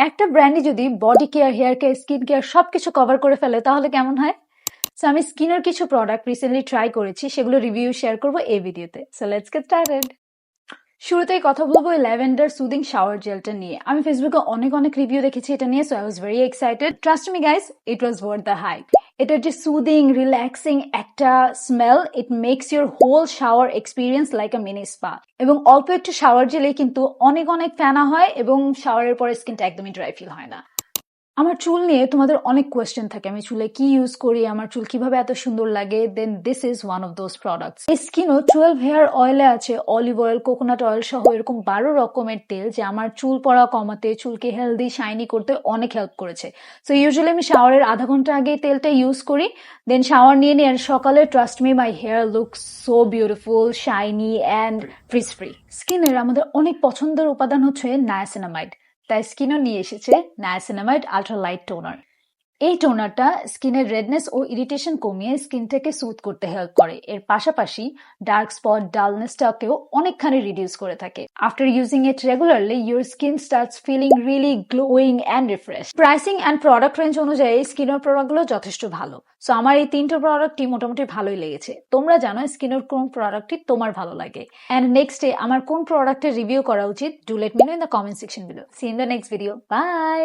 একটা ব্র্যান্ডে যদি body care, hair care, skin care সবকিছু কভার করে ফেলে তাহলে কেমন হয়? সো আমি স্কিনের কিছু প্রোডাক্ট রিসেন্টলি ট্রাই করেছি, সেগুলো রিভিউ শেয়ার করবো এই ভিডিওতে। So let's get started. শুরুতেই কথা বলবো এই ল্যাভেন্ডার সুদিং শাওয়ার জেলটা নিয়ে। আমি ফেসবুকে অনেক রিভিউ দেখেছি এটা নিয়ে, so I was very excited. Trust me guys, it was worth the hype. এটার যে সুদিং রিল্যাক্সিং একটা smell, it makes your whole shower experience like a mini spa. এবং অল্প একটু শাওয়ার জেলে কিন্তু অনেক ফেনা হয় এবং শাওয়ারের পরে স্কিনটা একদমই ড্রাই ফিল হয় না। আমার চুল নিয়ে তোমাদের অনেক কোয়েশ্চেন থাকে, আমি চুলে কি ইউজ করি, আমার চুল কিভাবে এত সুন্দর লাগে, then this is one of those products. এই স্কিনও 12 হেয়ার অয়েলে আছে অলিভ অয়েল, কোকোনাট অয়েল সহ এরকম 12 রকমের তেল, যে আমার চুল পড়া কমাতে, চুলকে হেলদি শাইনি করতে অনেক হেল্প করেছে। সো ইউজুয়ালি আমি শাওয়ারের আধা ঘন্টা আগে তেলটা ইউজ করি, দেন শাওয়ার নিয়ে নিয়ে সকালে trust me my hair looks so beautiful, shiny and frizz free. স্কিনের আমাদের অনেক পছন্দের উপাদান হচ্ছে নায়াসিনামাইড, তাই স্কিনও নিয়ে এসেছে নায়াসিনামাইড আলট্রা লাইট টোনার। এই টোনারটা স্কিনের রেডনেস ও ইরিটেশন কমিয়ে স্কিনটাকে সুথ করতে হেল্প করে। এর পাশাপাশি ডার্ক স্পট, ডালনেসটাকেও অনেকখানি রিডিউস করে থাকে। After using it regularly, your skin starts feeling really glowing and refresh. Pricing and product range অনুযায়ী স্কিনের প্রোডাক্টগুলো যথেষ্ট ভালো। সো আমার এই 3টে প্রোডাক্টই মোটামুটি ভালোই লেগেছে। তোমরা জানো স্কিনের কোন প্রোডাক্টটি তোমার ভালো লাগে, অ্যান্ড নেক্সট ডে আমার কোন প্রোডাক্টের রিভিউ করা উচিত, do let me know in the comment section below. See in the next video, by.